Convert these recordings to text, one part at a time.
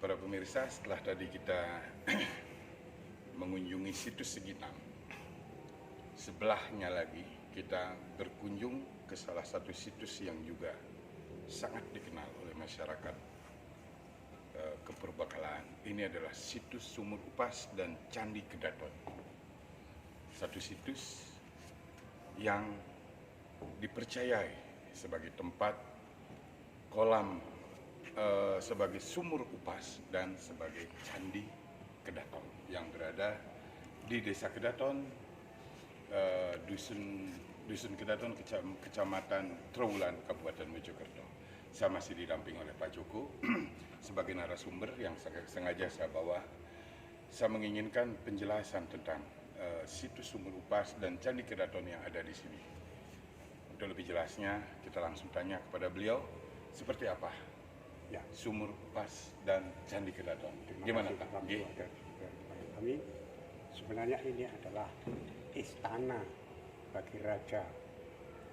para pemirsa, setelah tadi kita mengunjungi situs Segitam, sebelahnya lagi kita berkunjung ke salah satu situs yang juga sangat dikenal oleh masyarakat kepurbakalaan. Ini adalah situs Sumur Upas dan Candi Kedaton. Satu situs yang dipercayai sebagai tempat kolam, sebagai sumur upas dan sebagai candi Kedaton yang berada di Desa Kedaton, Dusun Kedaton, Kecamatan Trowulan, Kabupaten Mojokerto. Saya masih didamping oleh Pak Joko sebagai narasumber yang sengaja saya bawa. Saya menginginkan penjelasan tentang situs Sumur Upas dan Candi Kedaton yang ada di sini. Untuk lebih jelasnya, kita langsung tanya kepada beliau seperti apa ya Sumur Upas dan Candi Kedaton. Gimana Pak? Kami sebenarnya ini adalah istana bagi Raja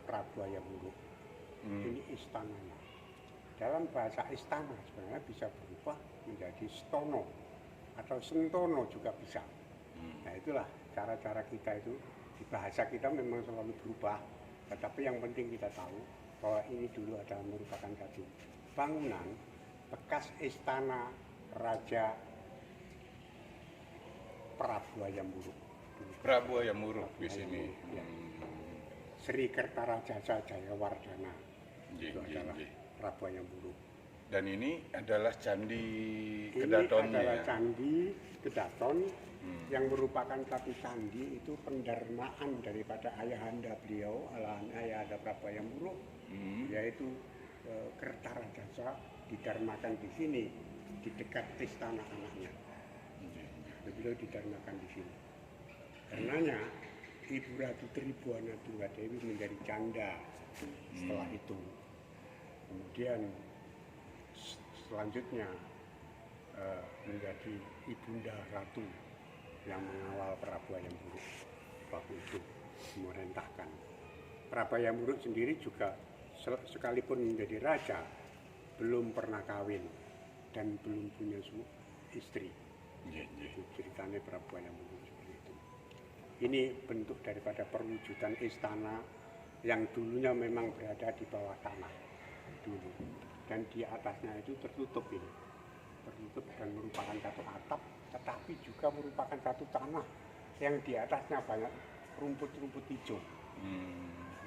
Prabu Hayam-Wuruk. Ini istananya. Dalam bahasa istana sebenarnya bisa berubah menjadi stono atau sentono juga bisa. Nah itulah cara-cara kita itu, di bahasa kita memang selalu berubah, tetapi yang penting kita tahu bahwa ini dulu adalah merupakan satu bangunan bekas istana Raja Prabu Hayam-Wuruk. Prabu Hayam-Wuruk di sini. Ya. Sri Kertaraja Jayawardana itu adalah Prabu Hayam-Wuruk. Dan ini adalah Candi Ini Kedatonnya. adalah Candi Kedaton yang merupakan satu candi itu pendarmaan daripada ayahanda beliau, ayahanda Prabu Hayam-Wuruk, yaitu Kertaraja didarmakan di sini di dekat istana anaknya. Beliau didarmakan di sini. Karenanya Ibu Ratu Tribuana Tunggadewi menjadi janda setelah itu. Kemudian selanjutnya menjadi Ibunda Ratu yang mengawal Prabu Hayam-Wuruk waktu itu memerintahkan. Prabu Hayam-Wuruk sendiri juga sekalipun menjadi raja belum pernah kawin dan belum punya istri. Itu ceritanya Prabu Hayam-Wuruk seperti itu. Ini bentuk daripada perwujudan istana yang dulunya memang berada di bawah tanah dulu, dan di atasnya itu tertutup ini, tertutup dan merupakan satu atap, tetapi juga merupakan satu tanah yang di atasnya banyak rumput-rumput hijau,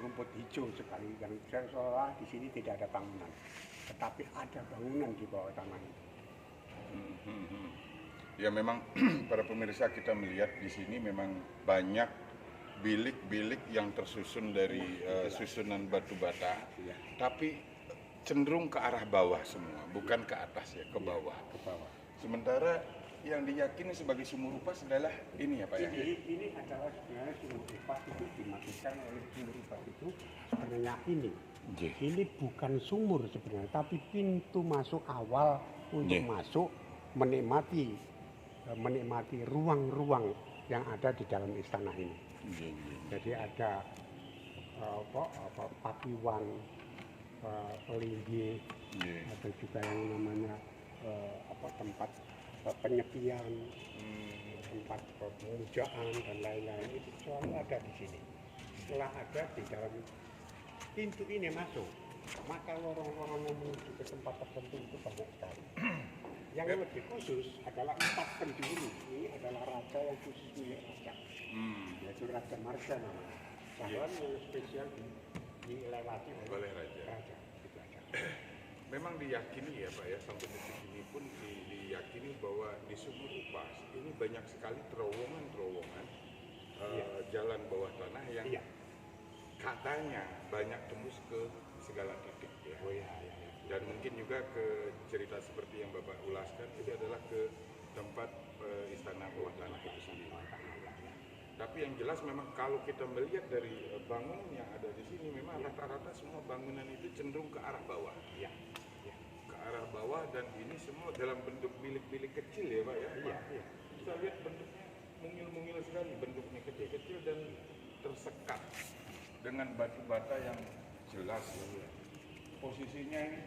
rumput hijau sekali, yang seolah di sini tidak ada bangunan, tetapi ada bangunan di bawah tanah itu. Ya memang para pemirsa, kita melihat di sini memang banyak bilik-bilik yang tersusun dari susunan batu bata, tapi cenderung ke arah bawah semua, bukan ke atas ya, ke bawah. Ke bawah. Sementara yang diyakini sebagai Sumur Upas adalah ini ya Pak ya? Ini adalah sebenarnya Sumur Upas itu dimaksudkan oleh Sumur Upas itu sebenarnya ini. Ini bukan sumur sebenarnya, tapi pintu masuk awal untuk masuk menikmati ruang-ruang yang ada di dalam istana ini. Jadi ada pakiwan, pelinggi, ada juga yang namanya tempat penyepian, tempat pemujaan dan lain-lain, itu selalu ada di sini. Setelah ada di dalam pintu ini masuk, maka lorong-lorong yang menuju ke tempat tertentu itu banyak sekali. Yang lebih khusus adalah 4 penjuru. Ini adalah raja yang khusus milik raja, yaitu Raja Marga namanya. Bahkan yang spesial dilewati oleh raja. Itu aja. Memang diyakini ya Pak ya, sampai detik ini pun diyakini bahwa di Sumur Upas ini banyak sekali terowongan-terowongan jalan bawah tanah yang katanya banyak tembus ke segala titik ya. Dan mungkin juga ke cerita seperti yang Bapak ulaskan itu adalah ke tempat istana bawah tanah itu sendiri. Tapi yang jelas memang kalau kita melihat dari bangunan yang ada di sini, memang rata-rata semua bangunan itu cenderung ke arah bawah. Ke arah bawah, dan ini semua dalam bentuk bilik-bilik kecil ya Pak ya. Kita lihat bentuknya mungil-mungil sekali, bentuknya kecil-kecil dan tersekat dengan batu bata yang jelas. Posisinya ini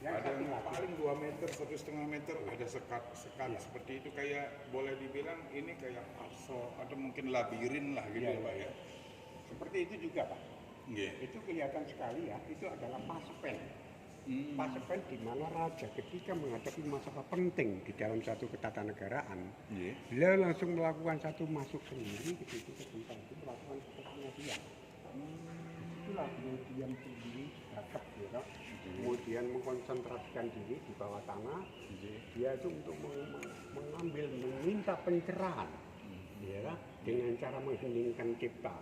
Ada yang paling 2 meter, 1,5 meter, ada sekat seperti itu, kayak boleh dibilang ini kayak puzzle atau mungkin labirin lah gitu ya Pak ya. Seperti itu juga Pak. Itu kelihatan sekali ya, itu adalah Pasepen. Pasepen di mana raja ketika menghadapi masalah penting di dalam satu ketatanegaraan, beliau langsung melakukan satu masuk sendiri ke situ ke tempat itu melakukan sepertinya dia. Itulah diam sendiri, datang, ya. Kemudian mengkonsentrasikan diri di bawah tanah, dia itu untuk mengambil, meminta pencerahan, ya, dengan cara mengheningkan cipta,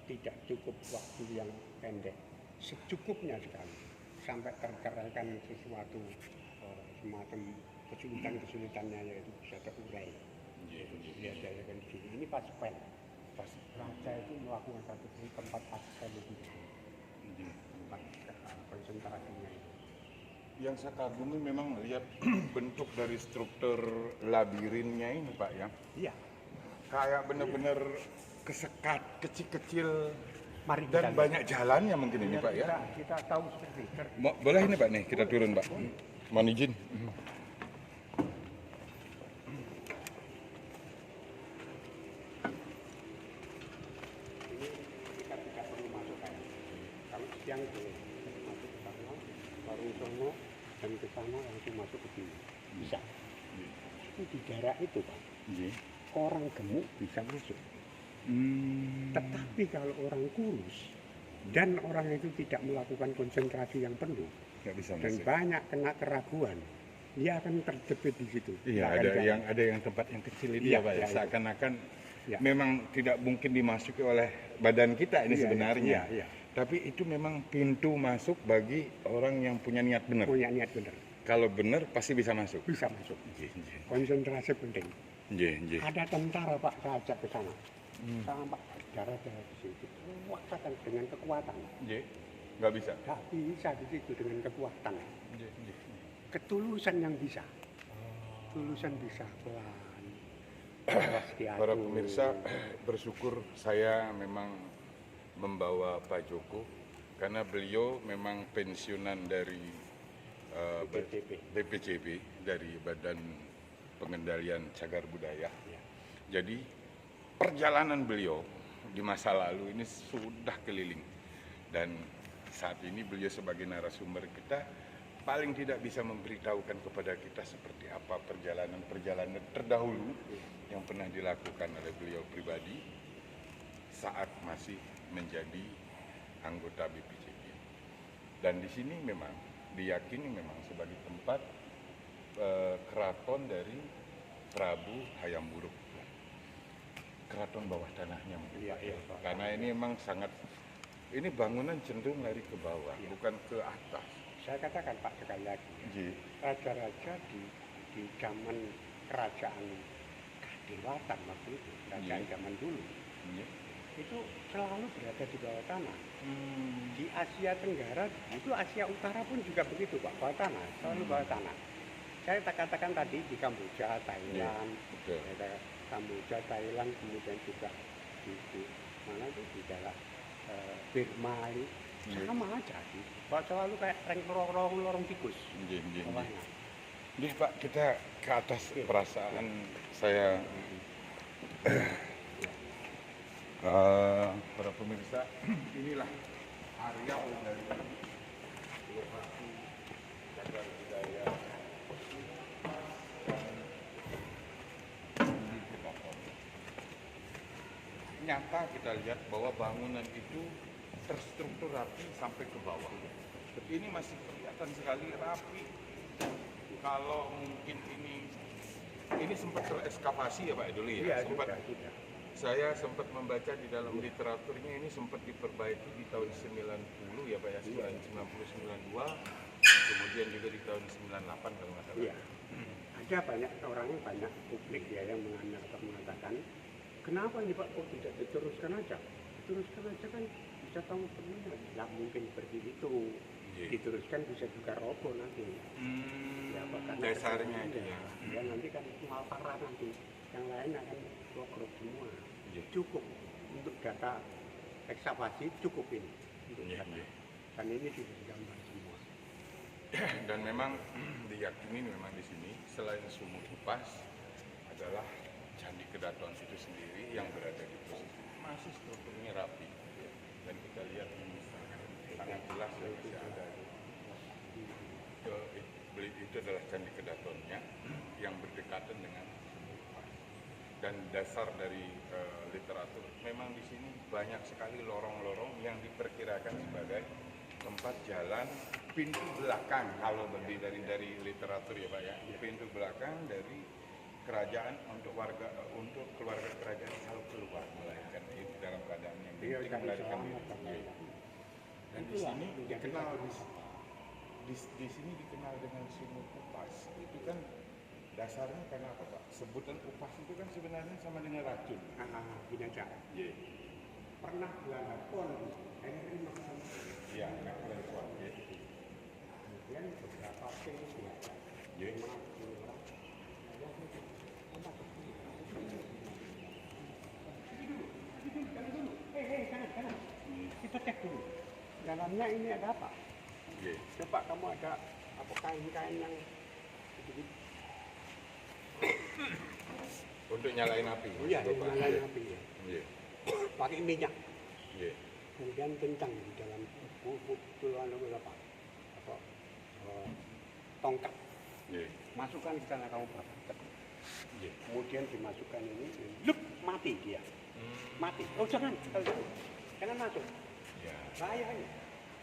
tidak cukup waktu yang pendek, secukupnya sekali, sampai tercerahkan sesuatu semacam kesulitannya yaitu bisa terurai. Dia jadikan diri. Ini Pasepen. Raja itu melakukan satu tempat Pasepen itu, tempat konsentrasinya. Yang saya kagumi memang lihat bentuk dari struktur labirinnya ini Pak ya. Iya. Kayak benar-benar kesekat kecil-kecil. Mari dan banyak jalannya mungkin ini Pak ya. Kita tahu seperti itu. Boleh ini Pak nih kita turun Pak. Mohon izin. Ini kita tidak perlu masuk kan. Kalau siang boleh masuk ke sana, warung sono dan ke sana langsung masuk ke sini. Bisa. Itu di daerah itu Pak. Orang gemuk bisa masuk. Tetapi kalau orang kurus dan orang itu tidak melakukan konsentrasi yang penuh bisa dan masuk. banyak kena keraguan, dia akan terjepit di situ. Iya, ada yang tempat yang kecil itu ya Pak ya. Seakan-akan memang tidak mungkin dimasuki oleh badan kita ini sebenarnya. Tapi itu memang pintu masuk bagi orang yang punya niat benar. Punya niat benar. Kalau benar pasti bisa masuk. Bisa masuk. Konsentrasi penting. Ada tentara Pak, saya ajak ke sana. Sama Pak, darah-darah di situ. Kuatkan dengan kekuatan. Nggak bisa. Nggak bisa di situ dengan kekuatan. Ketulusan yang bisa. Tulusan bisa pelan. Para pemirsa, bersyukur saya memang membawa Pak Joko karena beliau memang pensiunan dari BPCB, dari Badan Pengendalian Cagar Budaya. Jadi perjalanan beliau di masa lalu ini sudah keliling dan saat ini beliau sebagai narasumber kita paling tidak bisa memberitahukan kepada kita seperti apa perjalanan terdahulu yang pernah dilakukan oleh beliau pribadi saat masih menjadi anggota BPCB. Dan di sini memang diyakini memang sebagai tempat keraton dari Prabu Hayam Wuruk. Keraton bawah tanahnya mungkin karena ini memang sangat, ini bangunan cenderung lari ke bawah, bukan ke atas. Saya katakan Pak sekali lagi, raja-raja di zaman kerajaan Kadewatan waktu itu, kerajaan zaman dulu, itu selalu berada di bawah tanah. Di Asia Tenggara, itu Asia Utara pun juga begitu Pak, bawah tanah, selalu bawah tanah. Saya katakan tadi di Kamboja, Thailand, Kamboja, Thailand, kemudian juga di mana itu di daerah Burma itu sama aja sih. Pak selalu kayak lorong tikus. Pak, kita ke atas perasaan saya. Para pemirsa, inilah area dari lokasi cagar budaya. Nyata kita lihat bahwa bangunan itu terstruktur rapi sampai ke bawah. Ini masih kelihatan sekali rapi. Kalau mungkin ini sempat terekskavasi ya Pak dulu ya. Saya sempat membaca di dalam literaturnya ini sempat diperbaiki di tahun 90 ya Pak ya, 90 92, kemudian juga di tahun 98 kalau nggak salah. Ada banyak orang, banyak publik ya yang mengatakan kenapa ini Pak kok tidak diteruskan aja? Diteruskan aja kan bisa tahu sebenarnya. Nggak mungkin seperti itu. Diteruskan bisa juga roboh nanti. Ya, karena dasarnya itu ya nanti kan mal parah nanti. Yang lain akan bobrok semua. Cukup untuk data ekskavasi cukup ini. Dan ini sudah digambar semua. Dan memang diyakini memang di sini selain sumur upas adalah Candi Kedaton itu sendiri yang berada di posisi masih strukturnya rapi, dan kita lihat ini sangat jelas ya, masih ada itu adalah Candi Kedatonnya yang berdekatan dengan sumur upas. Dan dasar dari literatur memang di sini banyak sekali lorong-lorong yang diperkirakan sebagai tempat jalan pintu belakang, kalau dari literatur ya Pak ya, pintu belakang dari kerajaan untuk keluarga kerajaan kalau keluar melahirkan itu dalam keadaan yang penting melahirkan diri. Dan di sini dikenal di sini dikenal dengan sumur upas. Itu kan dasarnya karena apa Pak? Sebutan upas itu kan sebenarnya sama dengan racun. Binatang. Iya. Pernah Belanda pon, ini maksudnya. Iya, bulan pon. Kemudian beberapa binatang. Iya. Jangan. Kita cek dulu. Dalamnya ini ada apa? Iya. Coba kamu ada apa kain-kain yang sedikit. Untuk nyalain api. Oh iya, nyalain api ya. Iya. Pakai minyak. Iya. Kemudian kencang di dalam apa? Tongkat. Iya. Masukkan ke sana kamu bakar. Iya. Kemudian dimasukkan ini, lup, mati dia. Mati. Oh jangan masuk. Ya. Bahaya ini.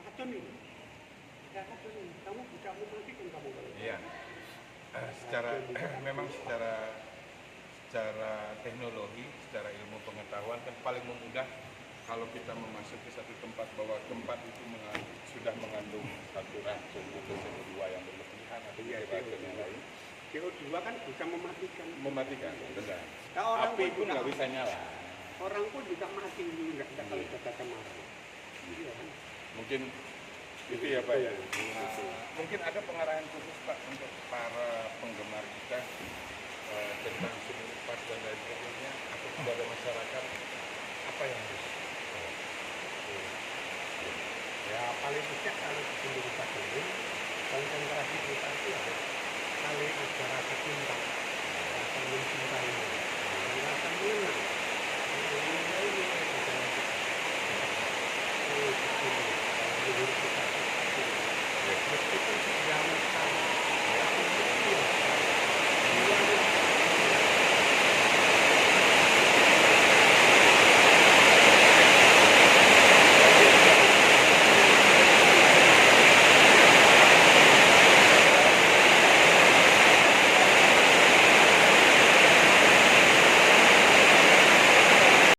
Racun ini. Ya, racun ini. Kamu bisa mematikan kamu kalau. Iya. Memang secara teknologi, secara ilmu pengetahuan kan paling memudah kalau kita memasuki satu tempat bahwa tempat itu sudah mengandung satu racun atau CO2 yang berlebihan atau racun yang lain. CO2 kan bisa mematikan. Benar. Nah, Api pun nggak bisa nyala. Orang pun juga mati nggak kalau kita kemarin. Iya kan? Mungkin itu ya Pak ya. Mungkin ada pengarahan khusus Pak untuk para penggemar kita tentang sumur upas dan lain sebagainya, atau kepada masyarakat apa yang harus ya paling tidak kalau di sumur upas ini konsentrasi kita itu harus saling ada rasa cinta